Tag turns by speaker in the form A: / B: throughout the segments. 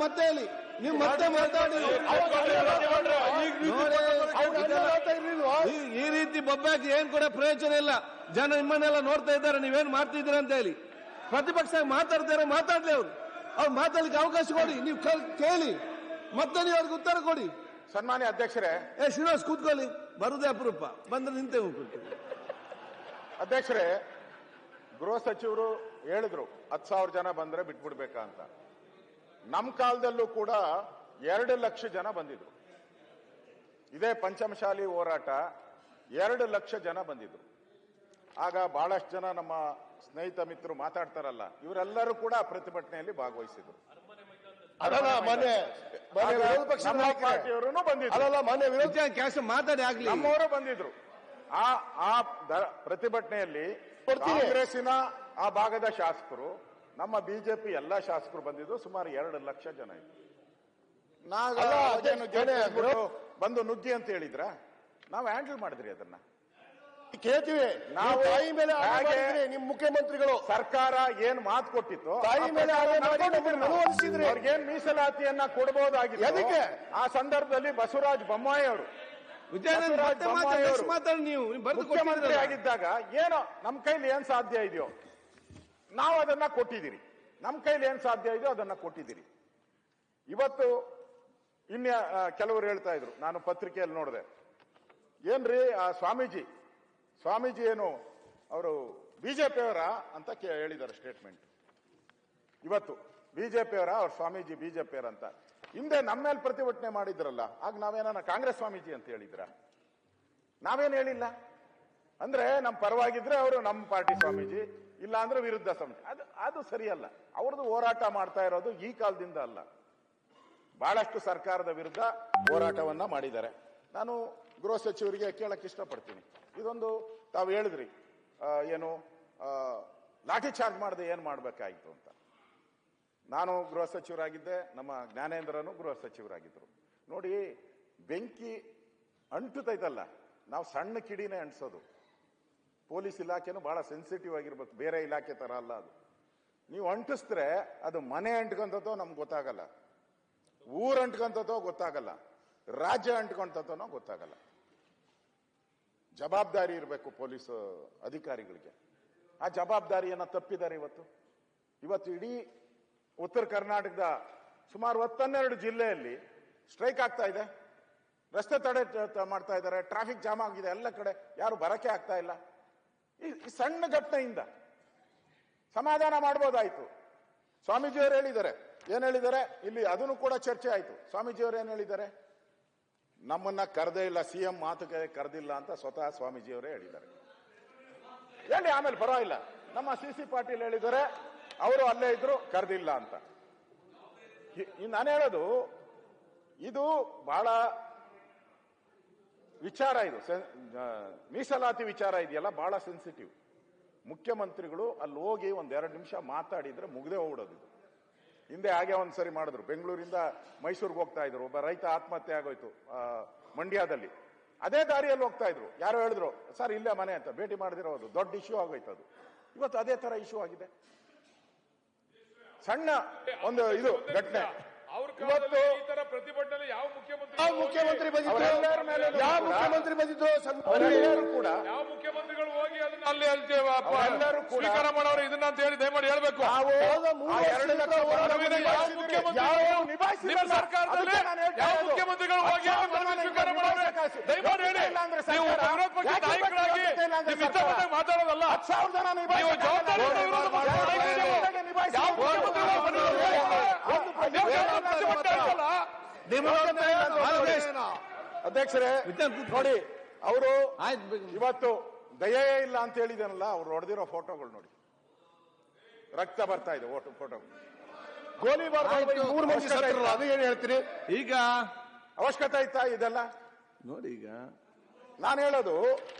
A: ಮತ್ತೆ ಹೇಳಿ, ನೀವು ಮತ್ತೆ ಮಾತಾಡಿ. ಈ ರೀತಿ ಬೊಬ್ಬಾಕಿ ಏನ್ ಕೂಡ ಪ್ರಯೋಜನ ಇಲ್ಲ. ಜನ ನಿಮ್ಮನ್ನೆಲ್ಲ ನೋಡ್ತಾ ಇದ್ದಾರೆ, ನೀವೇನ್ ಮಾಡ್ತಿದ್ದೀರ ಅಂತ ಹೇಳಿ. ಪ್ರತಿಪಕ್ಷ ಮಾತಾಡ್ತಾರೆ, ಮಾತಾಡ್ಲಿ ಅವ್ರು ಮಾತಾಡ್ಲಿಕ್ಕೆ ಅವಕಾಶ ಕೊಡಿ. ನೀವು ಕೇಳಿ, ಮತ್ತೆ ನೀವು ಅವ್ರಿಗೆ ಉತ್ತರ ಕೊಡಿ.
B: ಸನ್ಮಾನ್ಯ ಅಧ್ಯಕ್ಷರೇ,
A: ಶ್ರೀನಿವಾಸ್ ಕೂತ್ಕೊಳ್ಳಿ, ಬರುದೇ ಅಪರೂಪ, ಬಂದ್ರೆ ನಿಂತೆ
B: ಅಧ್ಯಕ್ಷರೇ, ಗೃಹ ಸಚಿವರು ಹೇಳಿದ್ರು 10,000 ಜನ ಬಂದ್ರೆ ಬಿಟ್ಬಿಡ್ಬೇಕಾ ಅಂತ. ನಮ್ಮ ಕಾಲದಲ್ಲೂ ಕೂಡ 2 ಲಕ್ಷ ಜನ ಬಂದಿದ್ರು. ಇದೇ ಪಂಚಮಶಾಲಿ ಹೋರಾಟ 2 ಲಕ್ಷ ಜನ ಬಂದಿದ್ರು. ಆಗ ಬಹಳಷ್ಟು ಜನ ನಮ್ಮ ಸ್ನೇಹಿತ ಮಿತ್ರರು ಮಾತಾಡ್ತಾರಲ್ಲ, ಇವರೆಲ್ಲರೂ ಕೂಡ ಪ್ರತಿಭಟನೆಯಲ್ಲಿ ಭಾಗವಹಿಸಿದ್ರು. ಪಾರ್ಟಿಯವರು ಬಂದಿದ್ರು,
A: ಮಾತಾಡಿ ಆಗ್ಲಿ,
B: ನಮ್ಮವರು ಬಂದಿದ್ರು. ಆ ಪ್ರತಿಭಟನೆಯಲ್ಲಿ ಕಾಂಗ್ರೆಸ್ಸಿನ ಆ ಭಾಗದ ಶಾಸಕರು, ನಮ್ಮ ಬಿಜೆಪಿ ಎಲ್ಲಾ ಶಾಸಕರು ಬಂದಿದ್ರು. ಸುಮಾರು 2 ಲಕ್ಷ ಜನ ಇದ್ರು. ಬಂದು ನುಗ್ಗಿ ಅಂತ ಹೇಳಿದ್ರ, ನಾವು ಹ್ಯಾಂಡಲ್ ಮಾಡಿದ್ರಿ ಅದನ್ನ.
A: ಕೇಳ್ತೀವಿ ನಾವು. ತಾಯಿ ಮೇಲೆ ನಿಮ್ ಮುಖ್ಯಮಂತ್ರಿಗಳು
B: ಸರ್ಕಾರ ಏನ್ ಮಾತು ಕೊಟ್ಟಿತ್ತು,
A: ತಾಯಿ ಮೇಲೆ
B: ಅವ್ರಿಗೇನ್ ಮೀಸಲಾತಿಯನ್ನ ಕೊಡಬಹುದಾಗಿತ್ತು. ಅದಕ್ಕೆ ಆ ಸಂದರ್ಭದಲ್ಲಿ ಬಸವರಾಜ ಬೊಮ್ಮಾಯಿ ಅವರು ಮುಖ್ಯಮಂತ್ರಿ ಆಗಿದ್ದಾಗ ಏನೋ ನಮ್ಮ ಕೈಲಿ ಏನ್ ಸಾಧ್ಯ ಇದೆಯೋ ನಾವು ಅದನ್ನ ಕೊಟ್ಟಿದ್ದೀರಿ. ನಮ್ಮ ಕೈಲಿ ಏನ್ ಸಾಧ್ಯ ಇದೆಯೋ ಅದನ್ನ ಕೊಟ್ಟಿದ್ದೀರಿ. ಇವತ್ತು ಇನ್ಯ ಕೆಲವರು ಹೇಳ್ತಾ ಇದ್ರು, ನಾನು ಪತ್ರಿಕೆಯಲ್ಲಿ ನೋಡಿದೆ, ಏನ್ರಿ ಆ ಸ್ವಾಮೀಜಿ ಏನು ಅವರು ಬಿಜೆಪಿಯವರ ಅಂತ ಹೇಳಿದ್ದಾರೆ ಸ್ಟೇಟ್ಮೆಂಟ್. ಇವತ್ತು ಬಿಜೆಪಿಯವರ ಅವ್ರ ಸ್ವಾಮೀಜಿ ಬಿಜೆಪಿಯವರ ಅಂತ. ಹಿಂದೆ ನಮ್ಮ ಮೇಲೆ ಪ್ರತಿಭಟನೆ ಮಾಡಿದ್ರಲ್ಲ, ಆಗ ನಾವೇನ ಕಾಂಗ್ರೆಸ್ ಸ್ವಾಮೀಜಿ ಅಂತ ಹೇಳಿದ್ರ? ನಾವೇನ್ ಹೇಳಿಲ್ಲ. ಅಂದ್ರೆ ನಮ್ಮ ಪರವಾಗಿದ್ರೆ ಅವರು ನಮ್ಮ ಪಾರ್ಟಿ ಸ್ವಾಮೀಜಿ, ಇಲ್ಲ ಅಂದ್ರೆ ವಿರುದ್ಧ ಸ್ವಾಮೀಜಿ. ಅದು ಸರಿಯಲ್ಲ. ಅವ್ರದ್ದು ಹೋರಾಟ ಮಾಡ್ತಾ ಇರೋದು ಈ ಕಾಲದಿಂದ ಅಲ್ಲ, ಬಹಳಷ್ಟು ಸರ್ಕಾರದ ವಿರುದ್ಧ ಹೋರಾಟವನ್ನ ಮಾಡಿದ್ದಾರೆ. ನಾನು ಗೃಹ ಸಚಿವರಿಗೆ ಕೇಳಕ್ ಇಷ್ಟಪಡ್ತೀನಿ, ಇದೊಂದು ತಾವು ಹೇಳಿದ್ರಿ ಏನು ಲಾಠಿ ಚಾರ್ಜ್ ಮಾಡದೆ ಏನ್ ಮಾಡ್ಬೇಕಾಯ್ತು ಅಂತ. ನಾನು ಗೃಹ ಸಚಿವರಾಗಿದ್ದೆ, ನಮ್ಮ ಜ್ಞಾನೇಂದ್ರನು ಗೃಹ ಸಚಿವರಾಗಿದ್ರು. ನೋಡಿ, ಬೆಂಕಿ ಅಂಟುತ್ತೈತಲ್ಲ, ನಾವು ಸಣ್ಣ ಕಿಡಿನೇ ಅಂಟಿಸೋದು. ಪೊಲೀಸ್ ಇಲಾಖೆನೂ ಬಹಳ ಸೆನ್ಸಿಟಿವ್ ಆಗಿರ್ಬೇಕು, ಬೇರೆ ಇಲಾಖೆ ತರ ಅಲ್ಲ ಅದು. ನೀವು ಅಂಟಿಸಿದ್ರೆ ಅದು ಮನೆ ಅಂಟ್ಕೊಂತೋ ನಮ್ಗೆ ಗೊತ್ತಾಗಲ್ಲ, ಊರ್ ಅಂಟ್ಕೊಂತೋ ಗೊತ್ತಾಗಲ್ಲ, ರಾಜ್ಯ ಅಂಟ್ಕೊಂತನೋ ಗೊತ್ತಾಗಲ್ಲ. ಜವಾಬ್ದಾರಿ ಇರಬೇಕು ಪೊಲೀಸ್ ಅಧಿಕಾರಿಗಳಿಗೆ. ಆ ಜವಾಬ್ದಾರಿಯನ್ನ ತಪ್ಪಿದ್ದಾರೆ ಇವತ್ತು ಇಡೀ ಉತ್ತರ ಕರ್ನಾಟಕದ ಸುಮಾರು 12 ಜಿಲ್ಲೆಯಲ್ಲಿ ಸ್ಟ್ರೈಕ್ ಆಗ್ತಾ ಇದೆ, ರಸ್ತೆ ತಡೆ ಮಾಡ್ತಾ ಇದ್ದಾರೆ, ಟ್ರಾಫಿಕ್ ಜಾಮ್ ಆಗಿದೆ ಎಲ್ಲ ಕಡೆ, ಯಾರು ಬರಕ್ಕೆ ಆಗ್ತಾ ಇಲ್ಲ. ಈ ಸಣ್ಣ ಘಟನೆಯಿಂದ ಸಮಾಧಾನ ಮಾಡ್ಬೋದಾಯ್ತು. ಸ್ವಾಮೀಜಿಯವರು ಹೇಳಿದ್ದಾರೆ, ಏನ್ ಹೇಳಿದ್ದಾರೆ ಇಲ್ಲಿ, ಅದನ್ನು ಕೂಡ ಚರ್ಚೆ ಆಯ್ತು. ಸ್ವಾಮೀಜಿಯವರು ಏನ್ ಹೇಳಿದ್ದಾರೆ, ನಮ್ಮನ್ನ ಕರೆದೇ ಇಲ್ಲ, ಸಿಎಂ ಮಾತುಕತೆ ಕರೆದಿಲ್ಲ ಅಂತ ಸ್ವತಃ ಸ್ವಾಮೀಜಿಯವರೇ ಹೇಳಿದ್ದಾರೆ. ಹೇಳಿ, ಆಮೇಲೆ ಪರವಾಗಿಲ್ಲ. ನಮ್ಮ CC ಪಾಟೀಲ್ ಹೇಳಿದ್ದಾರೆ, ಅವರು ಅಲ್ಲೇ ಇದ್ರು, ಕರೆದಿಲ್ಲ ಅಂತ. ನಾನು ಹೇಳೋದು, ಇದು ಬಹಳ ವಿಚಾರ, ಇದು ಮೀಸಲಾತಿ ವಿಚಾರ ಇದೆಯಲ್ಲ, ಬಹಳ ಸೆನ್ಸಿಟಿವ್. ಮುಖ್ಯಮಂತ್ರಿಗಳು ಅಲ್ಲಿ ಹೋಗಿ 1-2 ನಿಮಿಷ ಮಾತಾಡಿದ್ರೆ ಮುಗ್ದೇ ಹೋಗ್ಬಿಡೋದು. ಇದು ಹಿಂದೆ ಹಾಗೆ ಒಂದ್ಸರಿ ಮಾಡಿದ್ರು, ಬೆಂಗಳೂರಿಂದ ಮೈಸೂರಿಗೆ ಹೋಗ್ತಾ ಇದ್ರು, ಒಬ್ಬ ರೈತ ಆತ್ಮಹತ್ಯೆ ಆಗೋಯ್ತು ಮಂಡ್ಯದಲ್ಲಿ. ಅದೇ ದಾರಿಯಲ್ಲಿ ಹೋಗ್ತಾ ಇದ್ರು, ಯಾರೋ ಹೇಳಿದ್ರು ಸರ್ ಇಲ್ಲೇ ಮನೆ ಅಂತ, ಭೇಟಿ ಮಾಡದಿರೋದು ದೊಡ್ಡ ಇಶ್ಯೂ ಆಗೋಯ್ತು. ಅದು ಇವತ್ತು ಅದೇ ತರ ಇಶ್ಯೂ ಆಗಿದೆ. ಸಣ್ಣ ಒಂದು ಇದು ಘಟನೆ. ಇವತ್ತು
C: ಪ್ರತಿಭಟನೆ ಯಾವ ಮುಖ್ಯಮಂತ್ರಿ
B: ಬಂದಿದ್ರು ಕೂಡ,
C: ಯಾವ ಮುಖ್ಯಮಂತ್ರಿಗಳು ಹೋಗಿ ಅದನ್ನ ಅಲ್ಲಿ ಸ್ವೀಕಾರ ಮಾಡೋರು ಇದನ್ನ ಅಂತ ಹೇಳಿ ದಯಮಾಡಿ ಹೇಳ್ಬೇಕು. ನಿಮ್ಮ ಸರ್ಕಾರದಲ್ಲಿ ಯಾವ ಮುಖ್ಯಮಂತ್ರಿಗಳು ಹೋಗಿ ಸ್ವೀಕಾರ ಮಾಡೋರು ದಯಮಾಡಿ ಹೇಳಿ. ನೀವು ವಿರೋಧ ಪಕ್ಷ ನಾಯಕರಾಗಿ ನಿಮ್ಮ ಇಷ್ಟಪಟ್ಟ ಮಾತಾಡೋದಲ್ಲ, ನೀವು ಜವಾಬ್ದಾರಿ
B: ಅಧ್ಯಕ್ಷರೇ ನೋಡಿ, ಅವರು ಇವತ್ತು ದಯೆ ಇಲ್ಲ ಅಂತ ಹೇಳಿದನಲ್ಲ, ಅವ್ರು ಹೊಡೆದಿರೋ ಫೋಟೋಗಳು ನೋಡಿ, ರಕ್ತ ಬರ್ತಾ ಇದೆ ಫೋಟೋ. ಗೋಲಿಬಾರ್ 3 ಮಂದಿ ಸತ್ತರಲ್ಲ, ಅದು ಏನ್ ಹೇಳ್ತೀರಿ?
A: ಈಗ
B: ಅವಶ್ಯಕತೆ ಇತ್ತಾ ಇದೆಲ್ಲ
A: ನೋಡಿ? ಈಗ
B: ನಾನು ಹೇಳೋದು,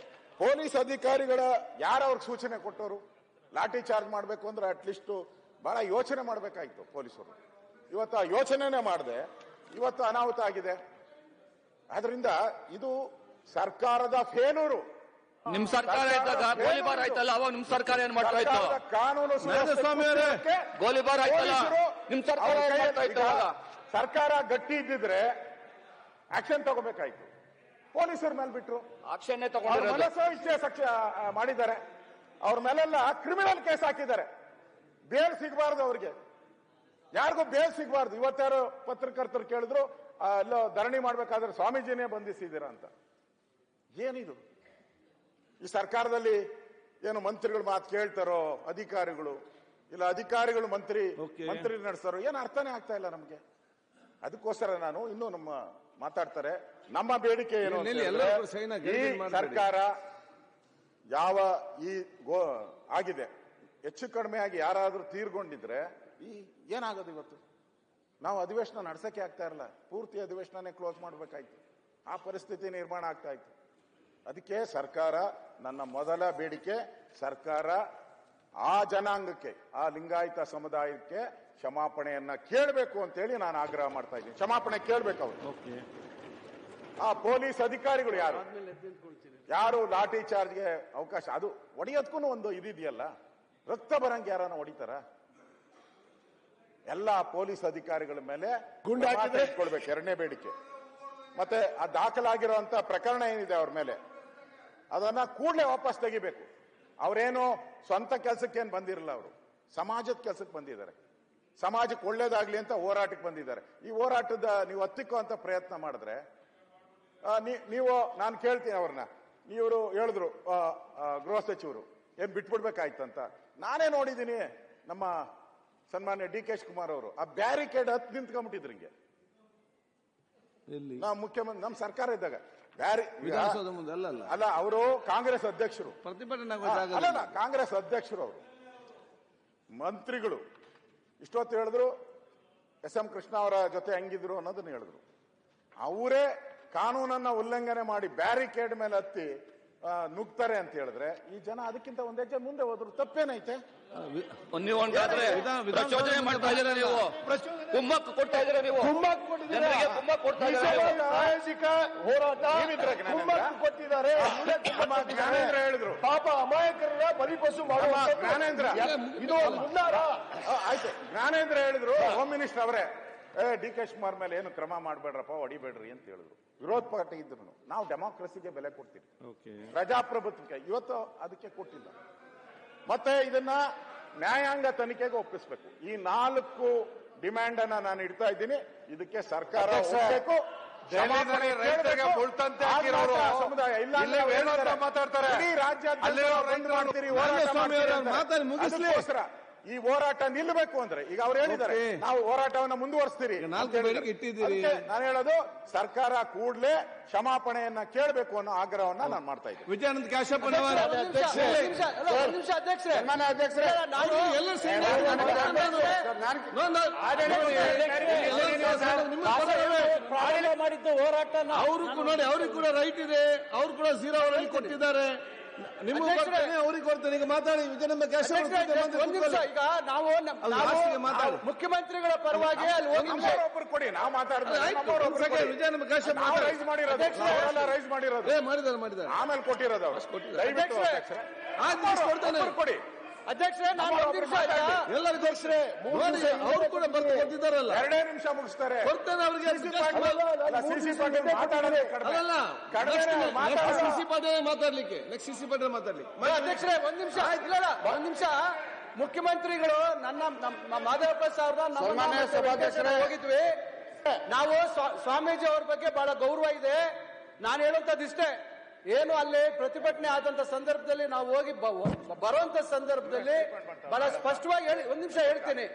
B: ಪೊಲೀಸ್ ಅಧಿಕಾರಿಗಳ ಯಾರು ಅವ್ರಿಗೆ ಸೂಚನೆ ಕೊಟ್ಟವರು ಲಾಠಿ ಚಾರ್ಜ್ ಮಾಡ್ಬೇಕು ಅಂದ್ರೆ ಅಟ್ಲೀಸ್ಟ್ ಬಹಳ ಯೋಚನೆ ಮಾಡ್ಬೇಕಾಯ್ತು ಪೊಲೀಸರು. ಇವತ್ತು ಆ ಯೋಚನೆನೇ ಮಾಡದೆ ಇವತ್ತು ಅನಾಹುತ ಆಗಿದೆ. ಆದ್ರಿಂದ ಇದು ಸರ್ಕಾರದ ಫೇಲೂರು.
D: ನಿಮ್ ಸರ್ಕಾರ ಇದ್ದಾಗ ಗೋಲಿಬಾರ್ ಆಯ್ತಲ್ಲ, ಅವಾಗ ನಿಮ್ ಸರ್ಕಾರ ಏನ್ ಮಾಡ್ತಾ ಇತ್ತು?
B: ಕಾನೂನು
D: ಗೋಲಿಬಾರ್ ಆಯ್ತಲ್ಲ, ನಿಮ್ ಸರ್ಕಾರ ಏನ್ ಮಾಡ್ತಾ ಇತ್ತು?
B: ಸರ್ಕಾರ ಗಟ್ಟಿ ಇದ್ದಿದ್ರೆ ಆಕ್ಷನ್ ತಗೋಬೇಕಾಯ್ತು. ಪೊಲೀಸರ ಮೇಲೆ ಬಿಟ್ರು,
D: ಆಕ್ಷನ್
B: ಮನಸ್ಸೋ ಮಾಡಿದ್ದಾರೆ. ಅವ್ರ ಮೇಲೆಲ್ಲ ಕ್ರಿಮಿನಲ್ ಕೇಸ್ ಹಾಕಿದ್ದಾರೆ. ಬೇಲ್ ಸಿಗಬಾರ್ದು ಅವ್ರಿಗೆ, ಯಾರಿಗೂ ಬೇಲ್ ಸಿಗಬಾರ್ದು. ಇವತ್ತಾರು ಪತ್ರಕರ್ತರು ಕೇಳಿದ್ರು, ಎಲ್ಲೋ ಧರಣಿ ಮಾಡ್ಬೇಕಾದ್ರೆ ಸ್ವಾಮೀಜಿನೇ ಬಂಧಿಸಿದ್ದೀರಾ ಅಂತ. ಏನಿದು? ಈ ಸರ್ಕಾರದಲ್ಲಿ ಏನು ಮಂತ್ರಿಗಳು ಮಾತು ಕೇಳ್ತಾರೋ ಅಧಿಕಾರಿಗಳು, ಇಲ್ಲ ಅಧಿಕಾರಿಗಳು ಮಂತ್ರಿ ನಡೆಸ್ತಾರೋ, ಏನು ಅರ್ಥನೇ ಆಗ್ತಾ ಇಲ್ಲ ನಮ್ಗೆ. ಅದಕ್ಕೋಸ್ಕರ ನಾನು ಇನ್ನೂ ನಮ್ಮ ಮಾತಾಡ್ತಾರೆ. ನಮ್ಮ ಬೇಡಿಕೆ ಏನು ಈ ಸರ್ಕಾರ ಯಾವ ಆಗಿದೆ ಹೆಚ್ಚು ಕಡಿಮೆ ಆಗಿ ಯಾರಾದ್ರೂ ತೀರ್ಕೊಂಡಿದ್ರೆ ಏನಾಗೋದು? ಇವತ್ತು ನಾವು ಅಧಿವೇಶನ ನಡೆಸಕ್ಕೆ ಆಗ್ತಾ ಇರಲ್ಲ, ಪೂರ್ತಿ ಅಧಿವೇಶನನೇ ಕ್ಲೋಸ್ ಮಾಡ್ಬೇಕಾಯ್ತು. ಆ ಪರಿಸ್ಥಿತಿ ನಿರ್ಮಾಣ ಆಗ್ತಾ ಇತ್ತು. ಅದಕ್ಕೆ ಸರ್ಕಾರ, ನನ್ನ ಮೊದಲ ಬೇಡಿಕೆ, ಸರ್ಕಾರ ಆ ಜನಾಂಗಕ್ಕೆ, ಆ ಲಿಂಗಾಯತ ಸಮುದಾಯಕ್ಕೆ ಕ್ಷಮಾಪಣೆಯನ್ನ ಕೇಳಬೇಕು ಅಂತೇಳಿ ನಾನು ಆಗ್ರಹ ಮಾಡ್ತಾ ಇದ್ದೀನಿ. ಕ್ಷಮಾಪಣೆ ಕೇಳಬೇಕು ಅವರು. ಆ ಪೊಲೀಸ್ ಅಧಿಕಾರಿಗಳು ಯಾರು ಲಾಠಿ ಚಾರ್ಜ್ಗೆ ಅವಕಾಶ, ಅದು ಹೊಡೆಯೋದಕ್ಕೂ ಒಂದು ಇದೆಯಲ್ಲ, ರಕ್ತ ಬರಂಗೆ ಯಾರನ್ನ ಹೊಡಿತಾರ? ಎಲ್ಲ ಪೊಲೀಸ್ ಅಧಿಕಾರಿಗಳ ಮೇಲೆ ಗುಂಡು ಇಟ್ಕೊಳ್ಬೇಕು, ಎರಡನೇ ಬೇಡಿಕೆ. ಮತ್ತೆ ಆ ದಾಖಲಾಗಿರುವಂತ ಪ್ರಕರಣ ಏನಿದೆ ಅವ್ರ ಮೇಲೆ, ಅದನ್ನ ಕೂಡಲೇ ವಾಪಸ್ ತೆಗಿಬೇಕು. ಅವರೇನು ಸ್ವಂತ ಕೆಲಸಕ್ಕೇನು ಬಂದಿರಲ್ಲ, ಅವರು ಸಮಾಜದ ಕೆಲಸಕ್ಕೆ ಬಂದಿದ್ದಾರೆ. ಸಮಾಜಕ್ಕೆ ಒಳ್ಳೇದಾಗ್ಲಿ ಅಂತ ಹೋರಾಟಕ್ಕೆ ಬಂದಿದ್ದಾರೆ. ಈ ಹೋರಾಟದ ನೀವು ಹತ್ತಿಕ್ಕುವಂತ ಪ್ರಯತ್ನ ಮಾಡಿದ್ರೆ ನೀವು, ನಾನು ಕೇಳ್ತೀನಿ ಅವ್ರನ್ನ, ಇವರು ಹೇಳಿದ್ರು ಗೃಹ ಸಚಿವರು ಏನ್ ಬಿಟ್ಬಿಡ್ಬೇಕಾಯ್ತಂತ. ನಾನೇ ನೋಡಿದ್ದೀನಿ ನಮ್ಮ ಸನ್ಮಾನ್ಯ ಡಿ.ಕೆ. ಶಿವಕುಮಾರ್ ಅವರು ಆ ಬ್ಯಾರಿಕೇಡ್ ಹತ್ತು ನಿಂತ್ಕೊಂಡ್ಬಿಟ್ಟಿದ್ರು ಹಿಂಗೆ. ನಾವು ಮುಖ್ಯಮಂತ್ರಿ ನಮ್ಮ ಸರ್ಕಾರ ಇದ್ದಾಗ ಅಲ್ಲ, ಅವರು ಕಾಂಗ್ರೆಸ್ ಅಧ್ಯಕ್ಷರು, ಅಲ್ಲ ಕಾಂಗ್ರೆಸ್ ಅಧ್ಯಕ್ಷರು, ಅವರು ಮಂತ್ರಿಗಳು ಇಷ್ಟೊತ್ತು ಹೇಳಿದ್ರು ಎಸ್ ಎಂ ಕೃಷ್ಣ ಅವರ ಜೊತೆ ಹೆಂಗಿದ್ರು ಅನ್ನೋದನ್ನ ಹೇಳಿದ್ರು. ಅವರೇ ಕಾನೂನನ್ನ ಉಲ್ಲಂಘನೆ ಮಾಡಿ ಬ್ಯಾರಿಕೇಡ್ ಮೇಲೆ ಹತ್ತಿ ನುಗ್ತಾರೆ ಅಂತ ಹೇಳಿದ್ರೆ ಈ ಜನ ಅದಕ್ಕಿಂತ ಒಂದ್ ಹೆಜ್ಜೆ ಮುಂದೆ ಹೋದ್ರು ತಪ್ಪೇನೈತೆ?
D: ಪ್ರಚೋದನೆ ಮಾಡ್ತಾ ಇದ್ದೀರಾ ನೀವು, ಕುಮ್ಮಕ್ಕು ಕೊಡ್ತಾ ಇದ್ದೀರಾ ನೀವು, ಕುಮ್ಮಕ್ಕು ಕೊಡ್ತಾ ಇದ್ದೀರಾ.
B: ಸಾಮಾಜಿಕ ಹೋರಾಟ ಕೊಟ್ಟಿದ್ದಾರೆ. ಜ್ಞಾನೇಂದ್ರ ಹೇಳಿದ್ರು, ಪಾಪ ಅಮಾಯಕರನ್ನ ಬಲಿಪಶು ಮಾಡುವ ಜ್ಞಾನೇಂದ್ರ. ಇದು ಆಯ್ತು, ಜ್ಞಾನೇಂದ್ರ ಹೇಳಿದ್ರು ಹೋಮ್ ಮಿನಿಸ್ಟರ್ ಅವರೇ, ಡಿ.ಕೆ. ಶಿವಕುಮಾರ್ ಮೇಲೆ ಏನು ಕ್ರಮ ಮಾಡಬೇಡ್ರಪ್ಪ, ಹೊಡಿಬೇಡ್ರಿ ಅಂತ ಹೇಳಿದ್ರು. ವಿರೋಧ ಪಾರ್ಟಿ ಇದ್ರು. ನಾವು ಡೆಮಾಕ್ರಸಿಗೆ ಬೆಲೆ ಕೊಡ್ತೀವಿ, ಪ್ರಜಾಪ್ರಭುತ್ವಕ್ಕೆ. ಇವತ್ತು ಅದಕ್ಕೆ ಕೊಟ್ಟಿಲ್ಲ. ಮತ್ತೆ ಇದನ್ನ ನ್ಯಾಯಾಂಗ ತನಿಖೆಗೆ ಒಪ್ಪಿಸಬೇಕು. ಈ 4 ಡಿಮ್ಯಾಂಡ್ ಅನ್ನ ನಾನು ಇಡ್ತಾ ಇದ್ದೀನಿ. ಇದಕ್ಕೆ ಸರ್ಕಾರ ಒಪ್ಪಬೇಕು. ಸಮುದಾಯ ಇಲ್ಲ ಮಾತಾಡ್ತಾರೆ, ಇಡೀ ರಾಜ್ಯಾದ್ಯಂತ ಮಾಡ್ತೀರಿ, ಅದಕ್ಕೋಸ್ಕರ ಈ ಹೋರಾಟ ನಿಲ್ಲಬೇಕು ಅಂದ್ರೆ ಈಗ ಅವ್ರು ಹೇಳಿದ್ದಾರೆ ನಾವು ಹೋರಾಟವನ್ನ ಮುಂದುವರಿಸ್ತೀರಿ. ನಾನು ಹೇಳೋದು ಸರ್ಕಾರ ಕೂಡಲೇ ಕ್ಷಮಾಪಣೆಯನ್ನ ಕೇಳಬೇಕು ಅನ್ನೋ ಆಗ್ರಹವನ್ನ ನಾನು ಮಾಡ್ತಾ ಇದ್ದೀನಿ.
A: ವಿಜಯಾನಂದ ಕಾಶ್ಯಪ್
E: ಮಾಡಿದ್ದು ಹೋರಾಟ
A: ಅವ್ರಿಗೆ ಕೂಡ ರೈಟ್ ಇದೆ, ಅವ್ರು ಕೂಡ 0 ಅವರಲ್ಲಿ ಕೊಟ್ಟಿದ್ದಾರೆ. ನಿಮಗೆ ಅವ್ರಿಗೆ ಕೊಡ್ತೇನೆ. ಈಗ ಮಾತಾಡಿ ವಿಜಯಾನಂದ ಕಾಶ್ಯಪ್.
E: ಈಗ ನಾವು ಮುಖ್ಯಮಂತ್ರಿಗಳ ಪರವಾಗಿ ಅಲ್ಲಿ
B: ಒಬ್ಬರು ಕೊಡಿ, ನಾವು ಮಾತಾಡ್ತೀವಿ.
A: ವಿಜಯಾನಂದ ಕಾಶ್ಯಪ್
B: ರೈಸ್ ಮಾಡಿರೋದು ಆಮೇಲೆ ಕೊಟ್ಟಿರೋದು ಅವರು. ಕೊಡಿ
E: ಅಧ್ಯಕ್ಷರೇ, ನಾನು
A: ಎಲ್ಲರಿಗೂ ಅವರು ಕೂಡ ಬರ್ತಿದ್ದಾರಲ್ಲ,
B: 2 ನಿಮಿಷ ಮುಗಿಸ್ತಾರೆ.
A: ಕೊಡ್ತೇನೆ ಅವ್ರಿಗೆ.
E: ಸಿಸಿ ಪಾಟೀಲ್ ಮಾತಾಡೋದೇ
A: ಸಿಸಿ ಪಾಟೀಲ್ ಮಾತಾಡ್ಲಿಕ್ಕೆ, ನೆಕ್ಸ್ಟ್ ಸಿಸಿ ಪಾಟೀಲ್ ಮಾತಾಡ್ಲಿಕ್ಕೆ.
E: ಅಧ್ಯಕ್ಷರೇ ಒಂದ್ ನಿಮಿಷ ಮುಖ್ಯಮಂತ್ರಿಗಳು ನನ್ನ ಮಾದೇವಪ್ಪ ಸಾಹೇಬ್ರ ಹೋಗಿದ್ವಿ. ನಾವು ಸ್ವಾಮೀಜಿ ಅವ್ರ ಬಗ್ಗೆ ಬಹಳ ಗೌರವ ಇದೆ. ನಾನು ಹೇಳುವಂತದ್ದಿಷ್ಟೇ, ಏನು ಅಲ್ಲಿ ಪ್ರತಿಭಟನೆ ಆದಂತ ಸಂದರ್ಭದಲ್ಲಿ ನಾವು ಹೋಗಿ ಬರುವಂತ ಸಂದರ್ಭದಲ್ಲಿ ಬಹಳ ಸ್ಪಷ್ಟವಾಗಿ ಒಂದ್ ನಿಮಿಷ ಹೇಳ್ತೀನಿ.